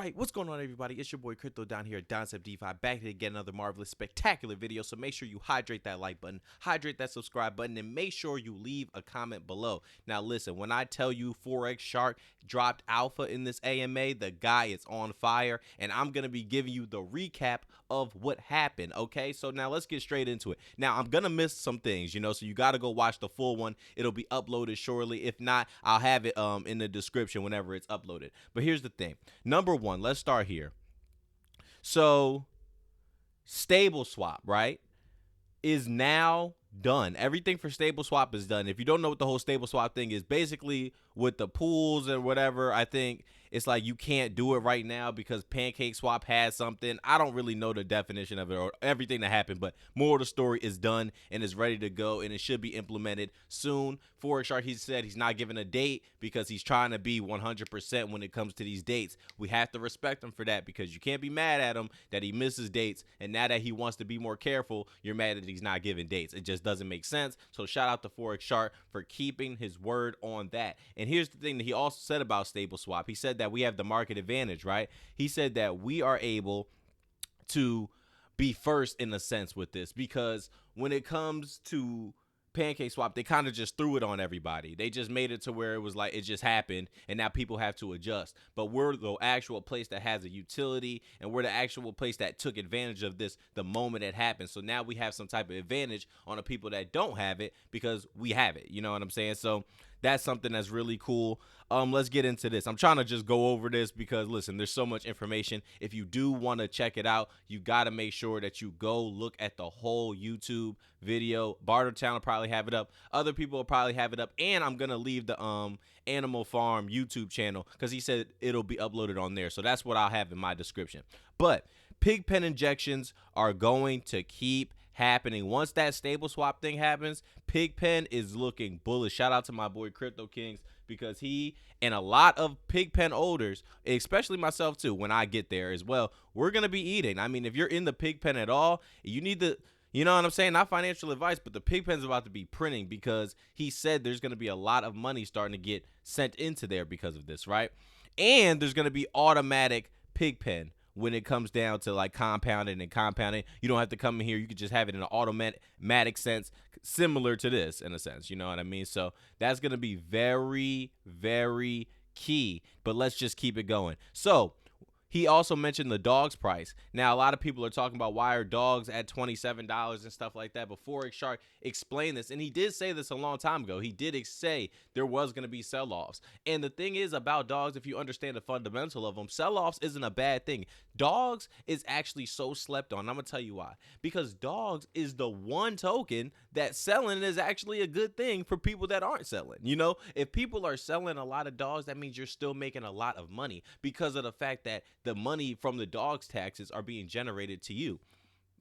Right, what's going on, everybody? It's your boy Crypto down here at Doncept DeFi, back to get another marvelous, spectacular video. So make sure you hydrate that like button, hydrate that subscribe button, and make sure you leave a comment below. Now, listen, when I tell you FOREX Shark dropped alpha in this AMA, the guy is on fire, and I'm gonna be giving you the recap of what happened. Okay, so now let's get straight into it. Now, I'm gonna miss some things, so you got to go watch the full one. It'll be uploaded shortly. If not, I'll have it in the description whenever it's uploaded. But here's the thing. Number one, let's start here. So, stable swap, right, is now done. Everything for stable swap is done. If you don't know what the whole stable swap thing is, basically with the pools and whatever, I think it's like you can't do it right now because Pancake Swap has something. I don't really know the definition of it or everything that happened, but more of the story is done and is ready to go, and it should be implemented soon. FOREX Shark, he said he's not giving a date because he's trying to be 100% when it comes to these dates. We have to respect him for that because you can't be mad at him that he misses dates, and now that he wants to be more careful, you're mad that he's not giving dates. It just doesn't make sense. So shout out to FOREX Shark for keeping his word on that. And here's the thing that he also said about stable swap. He said that we have the market advantage, right? He said that we are able to be first in a sense with this because when it comes to Pancake Swap, they kind of just threw it on everybody. They just made it to where it was like it just happened, and now people have to adjust. But we're the actual place that has a utility, and we're the actual place that took advantage of this the moment it happened. So now we have some type of advantage on the people that don't have it because we have it. You know what I'm saying? So that's something that's really cool. Let's get into this. I'm trying to just go over this because, listen, there's so much information. If you do want to check it out, you got to make sure that you go look at the whole YouTube video. Bartertown will probably have it up. Other people will probably have it up. And I'm going to leave the AnimalFarm YouTube channel because he said it'll be uploaded on there. So that's what I'll have in my description. But pig pen injections are going to keep happening. Once that stable swap thing happens, Pigpen is looking bullish. Shout out to my boy Crypto Kings because he and a lot of Pigpen holders, especially myself too, when I get there as well, we're going to be eating. I mean, if you're in the Pigpen at all, you need to, you know what I'm saying? Not financial advice, but the Pigpen's about to be printing because he said there's going to be a lot of money starting to get sent into there because of this, right? And there's going to be automatic Pigpen when it comes down to like compounding and compounding. You don't have to come in here. You could just have it in an automatic sense, similar to this in a sense. You know what I mean? So that's going to be very, very key. But let's just keep it going. So he also mentioned the dogs price. Now, a lot of people are talking about why are dogs at $27 and stuff like that. But FOREX Shark explained this, and he did say this a long time ago. He did say there was going to be sell-offs. And the thing is about dogs, if you understand the fundamental of them, sell-offs isn't a bad thing. Dogs is actually so slept on. I'm going to tell you why. Because dogs is the one token that selling is actually a good thing for people that aren't selling. You know, if people are selling a lot of dogs, that means you're still making a lot of money because of the fact that the money from the dogs taxes are being generated to you.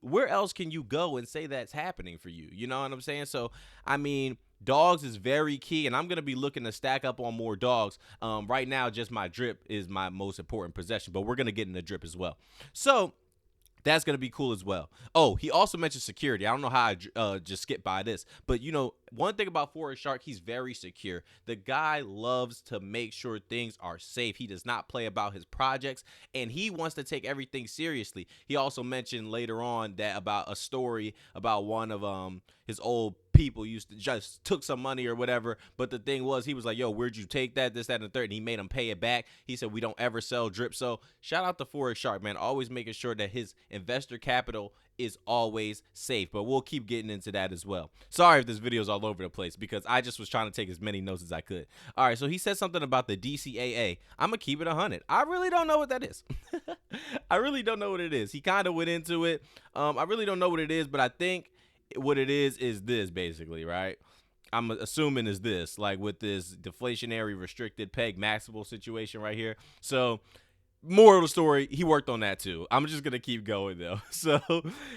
Where else can you go and say that's happening for you? You know what I'm saying? So, I mean, dogs is very key, and I'm going to be looking to stack up on more dogs. Right now, just my drip is my most important possession, but we're going to get in the drip as well. So, that's going to be cool as well. Oh, he also mentioned security. I don't know how I just skipped by this. But, you know, one thing about FOREX Shark, he's very secure. The guy loves to make sure things are safe. He does not play about his projects, and he wants to take everything seriously. He also mentioned later on that about a story about one of his old people used to just took some money or whatever, but the thing was he was like, yo, where'd you take that, this, that, and the third, and he made him pay it back. He said we don't ever sell drip. So shout out to FOREX Shark, man, always making sure that his investor capital is always safe. But we'll keep getting into that as well. Sorry if this video is all over the place because I just was trying to take as many notes as I could. All right, so he said something about the DCAA. I'm gonna keep it 100. I really don't know what that is. I really don't know what it is. He kind of went into it. I really don't know what it is, but I think what it is this basically, right? I'm assuming is this, like with this deflationary restricted peg maximal situation right here. So moral of the story, he worked on that too. I'm just gonna keep going though. So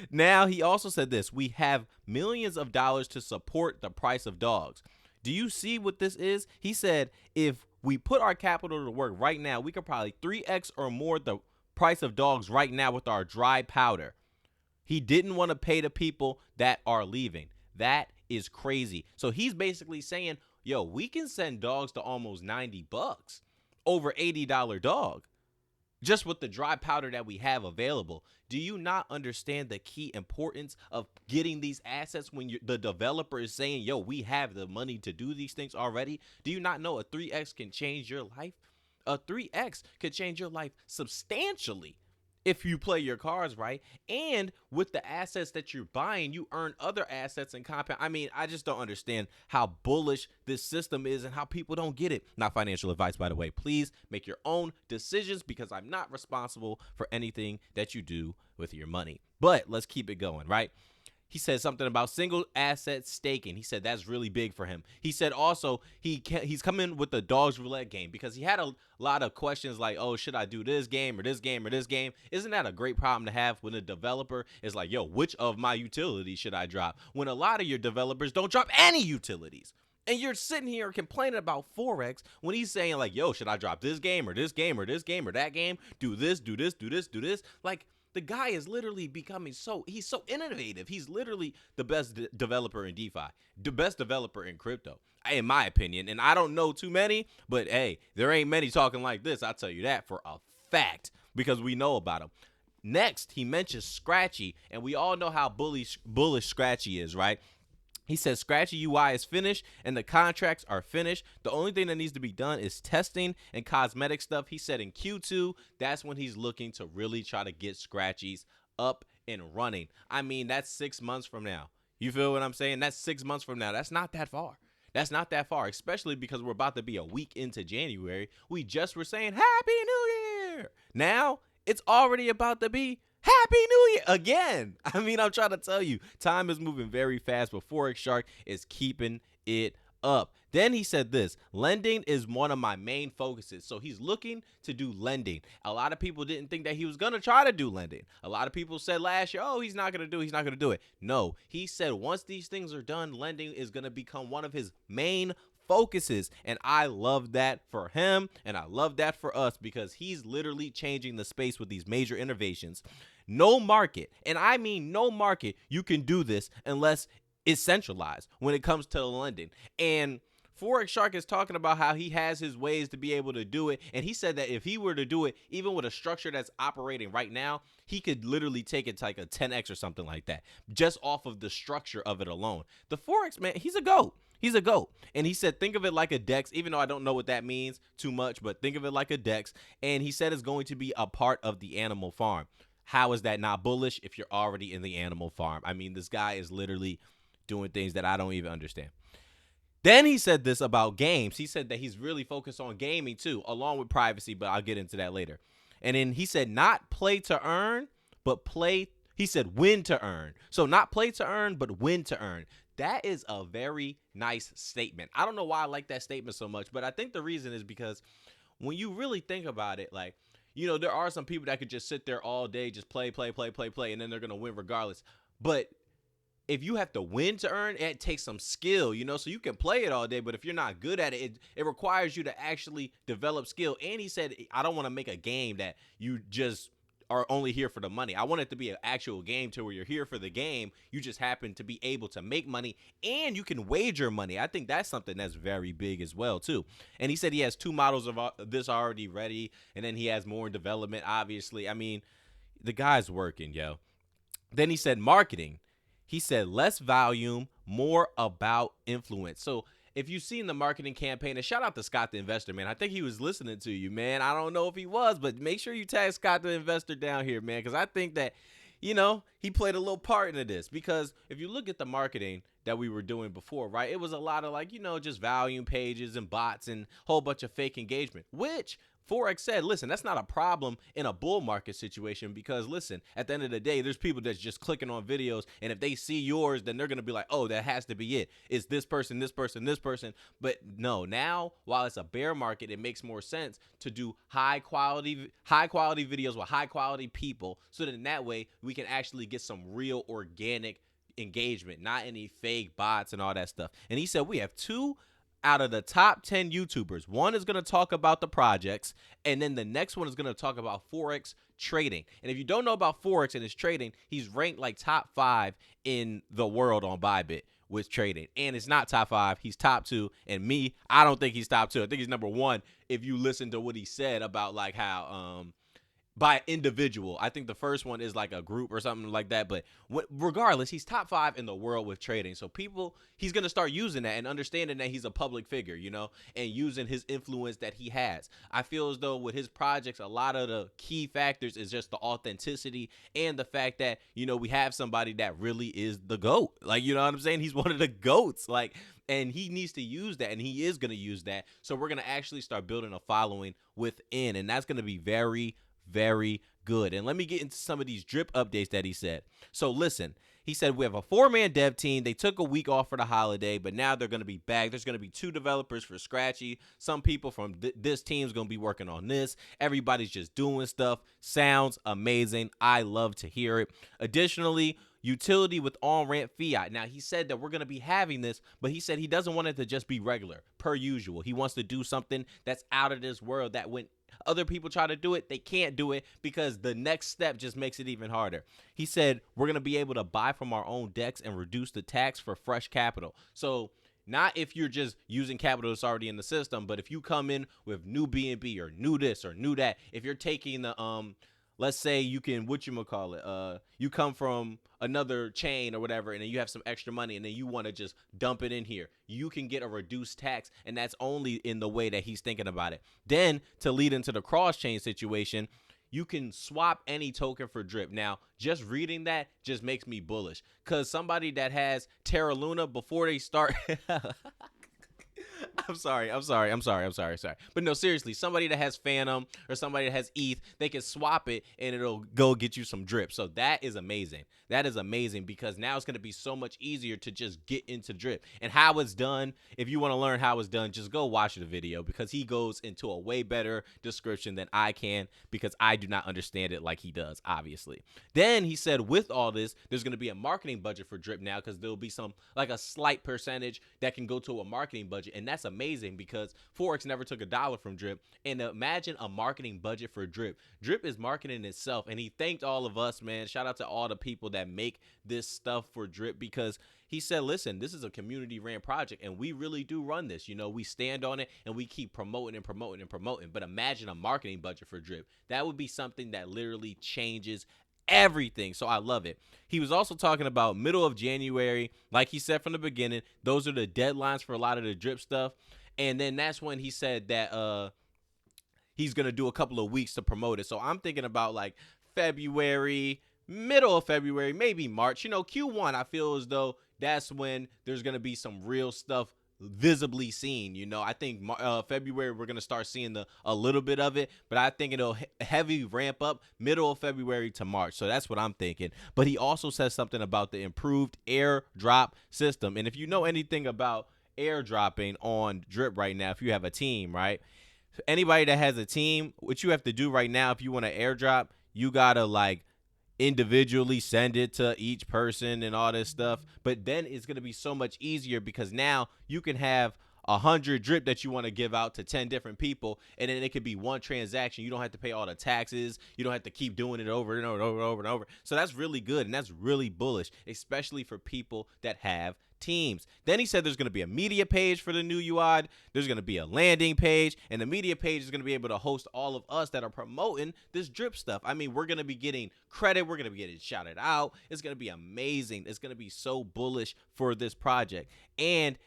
now he also said this: we have millions of dollars to support the price of dogs. Do you see what this is? He said if we put our capital to work right now, we could probably 3x or more the price of dogs right now with our dry powder. He didn't want to pay the people that are leaving. That is crazy. So he's basically saying, yo, we can send dogs to almost $90 over $80 dog. just with the dry powder that we have available. Do you not understand the key importance of getting these assets when the developer is saying, yo, we have the money to do these things already? Do you not know a 3x can change your life? A 3x could change your life substantially if you play your cards right. And with the assets that you're buying, you earn other assets and compound. I mean, I just don't understand how bullish this system is and how people don't get it. Not financial advice, by the way. Please make your own decisions because I'm not responsible for anything that you do with your money. But let's keep it going, right? He said something about single asset staking. He said that's really big for him. He said also he's coming with the dogs roulette game because he had a lot of questions like, oh, should I do this game or this game or this game? Isn't that a great problem to have when a developer is like, yo, which of my utilities should I drop? When a lot of your developers don't drop any utilities. And you're sitting here complaining about Forex when he's saying like, yo, should I drop this game or this game or this game or that game? Do this, do this, do this, do this. Like, the guy is literally becoming he's so innovative. He's literally the best developer in DeFi, the best developer in crypto, in my opinion. And I don't know too many, but hey, there ain't many talking like this. I'll tell you that for a fact because we know about him. Next, he mentions Scratchy, and we all know how bullish Scratchy is, right? He says Scratchy UI is finished and the contracts are finished. The only thing that needs to be done is testing and cosmetic stuff. He said in Q2, that's when he's looking to really try to get Scratchies up and running. I mean, that's 6 months from now. You feel what I'm saying? That's 6 months from now. That's not that far. That's not that far, especially because we're about to be a week into January. We just were saying Happy New Year. Now it's already about to be Happy New Year again. I mean, I'm trying to tell you, time is moving very fast, but Forex Shark is keeping it up. Then he said this, lending is one of my main focuses. So he's looking to do lending. A lot of people didn't think that he was going to try to do lending. A lot of people said last year, oh, he's not going to do it. No, he said once these things are done, lending is going to become one of his main focuses. And I love that for him. And I love that for us because he's literally changing the space with these major innovations. No market, and I mean no market, you can do this unless it's centralized when it comes to lending. And Forex Shark is talking about how he has his ways to be able to do it. And he said that if he were to do it, even with a structure that's operating right now, he could literally take it to like a 10x or something like that, just off of the structure of it alone. The Forex man, he's a GOAT. He's a GOAT. And he said, think of it like a DEX, even though I don't know what that means too much, but think of it like a DEX. And he said it's going to be a part of the Animal Farm. How is that not bullish if you're already in the Animal Farm? I mean, this guy is literally doing things that I don't even understand. Then he said this about games. He said that he's really focused on gaming too, along with privacy, but I'll get into that later. And then he said not play to earn, but he said win to earn. So not play to earn, but win to earn. That is a very nice statement. I don't know why I like that statement so much, but I think the reason is because when you really think about it, like, you know, there are some people that could just sit there all day, just play, and then they're going to win regardless. But if you have to win to earn, it takes some skill, you know, so you can play it all day. But if you're not good at it, it requires you to actually develop skill. And he said, I don't want to make a game that you just are only here for the money. I want it to be an actual game to where you're here for the game. You just happen to be able to make money and you can wager money. I think that's something that's very big as well, too. And he said he has 2 models of this already ready. And then he has more in development, obviously. I mean, the guy's working, yo. Then he said marketing. He said less volume, more about influence. So if you've seen the marketing campaign, and shout out to Scott the Investor, man. I think he was listening to you, man. I don't know if he was, but make sure you tag Scott the Investor down here, man, because I think that, you know, he played a little part into this. Because if you look at the marketing that we were doing before, right, it was a lot of like, you know, just volume pages and bots and a whole bunch of fake engagement, which Forex said, listen, that's not a problem in a bull market situation because, listen, at the end of the day, there's people that's just clicking on videos, and if they see yours, then they're going to be like, oh, that has to be it. It's this person, this person, this person. But no, now, while it's a bear market, it makes more sense to do high quality videos with high quality people so that in that way we can actually get some real organic engagement, not any fake bots and all that stuff. And he said we have 2 out of the top 10 YouTubers. One is going to talk about the projects, and then the next one is going to talk about Forex trading. And if you don't know about Forex and his trading, he's ranked like top 5 in the world on Bybit with trading. And it's not top 5, he's top 2. And me, I don't think he's top 2. I think he's number 1 if you listen to what he said about like how by individual. I think the first one is like a group or something like that. But regardless, he's top 5 in the world with trading. So he's going to start using that and understanding that he's a public figure, and using his influence that he has. I feel as though with his projects, a lot of the key factors is just the authenticity and the fact that, we have somebody that really is the GOAT. Like, you know what I'm saying? He's one of the GOATs. Like, and he needs to use that, and he is going to use that. So we're going to actually start building a following within, and that's going to be very, very good. And let me get into some of these drip updates that he said. So listen, he said we have a 4-man dev team. They took a week off for the holiday, but now they're going to be back. There's going to be 2 developers for Scratchy. Some people from this team is going to be working on this. Everybody's just doing stuff. Sounds amazing. I love to hear it. Additionally, utility with on-ramp fiat. Now, he said that we're going to be having this, but he said he doesn't want it to just be regular, per usual. He wants to do something that's out of this world, that when other people try to do it, they can't do it because the next step just makes it even harder. He said we're going to be able to buy from our own DEX and reduce the tax for fresh capital. So not if you're just using capital that's already in the system, but if you come in with new BNB or new this or new that, if you're taking the let's say you can, you come from another chain or whatever, and then you have some extra money, and then you want to just dump it in here. You can get a reduced tax, and that's only in the way that he's thinking about it. Then, to lead into the cross-chain situation, you can swap any token for drip. Now, just reading that just makes me bullish, because somebody that has Terra Luna before they start... I'm sorry. But no, seriously, somebody that has Phantom or somebody that has ETH, they can swap it and it'll go get you some drip. So that is amazing. That is amazing, because now it's going to be so much easier to just get into drip. And how it's done, if you want to learn how it's done, just go watch the video, because he goes into a way better description than I can, because I do not understand it like he does, obviously. Then he said with all this, there's going to be a marketing budget for drip now, because there'll be a slight percentage that can go to a marketing budget. And that's amazing, because FOREX never took $1 from drip. And imagine a marketing budget for drip. Drip is marketing itself, and he thanked all of us, man. Shout out to all the people that make this stuff for drip, because he said, listen, this is a community ran project, and we really do run this. We stand on it, and we keep promoting and promoting and promoting. But imagine a marketing budget for drip. That would be something that literally changes everything. So I love it. He was also talking about middle of January, like he said from the beginning. Those are the deadlines for a lot of the drip stuff. And then that's when he said that he's gonna do a couple of weeks to promote it. So I'm thinking about like February, middle of February, maybe March. Q1, I feel as though that's when there's gonna be some real stuff visibly seen. I think February we're gonna start seeing a little bit of it, but I think it'll heavy ramp up middle of February to March. So that's what I'm thinking. But he also says something about the improved airdrop system. And if you know anything about airdropping on drip right now, if you have a team, right, anybody that has a team, what you have to do right now, if you want to airdrop, you gotta like individually send it to each person and all this stuff. But then it's going to be so much easier, because now you can have 100 drip that you want to give out to 10 different people, and then it could be one transaction. You don't have to pay all the taxes. You don't have to keep doing it over and over and over and over and over. So that's really good, and that's really bullish, especially for people that have teams. Then he said there's going to be a media page for the new UI. There's going to be a landing page, and the media page is going to be able to host all of us that are promoting this drip stuff. I mean, we're going to be getting credit. We're going to be getting shouted out. It's going to be amazing. It's going to be so bullish for this project. And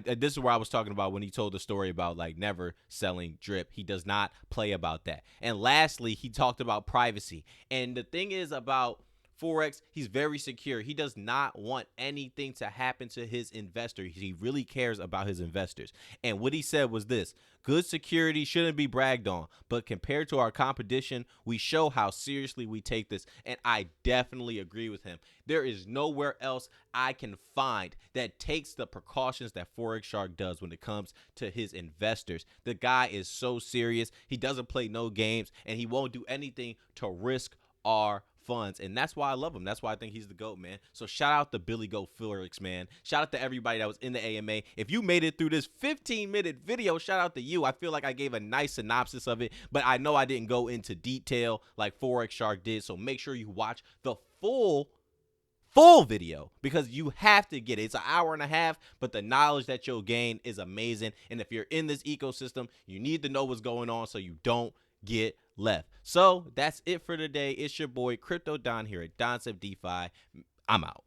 this is where I was talking about when he told the story about like never selling drip. He does not play about that. And lastly, he talked about privacy. And the thing is about FOREX, he's very secure. He does not want anything to happen to his investors. He really cares about his investors. And what he said was this: good security shouldn't be bragged on, but compared to our competition, we show how seriously we take this. And I definitely agree with him. There is nowhere else I can find that takes the precautions that Forex Shark does when it comes to his investors. The guy is so serious. He doesn't play no games, and he won't do anything to risk our funds. And that's why I love him. That's why I think he's the GOAT, man. So shout out to Billy Goat FOREX, man. Shout out to everybody that was in the AMA. If you made it through this 15-minute video, shout out to you. I feel like I gave a nice synopsis of it, but I know I didn't go into detail like Forex Shark did. So make sure you watch the full video, because you have to get it. It's an hour and a half, but the knowledge that you'll gain is amazing. And if you're in this ecosystem, you need to know what's going on so you don't get left. So that's it for today. It's your boy Crypto Don here at Doncept DeFi. I'm out.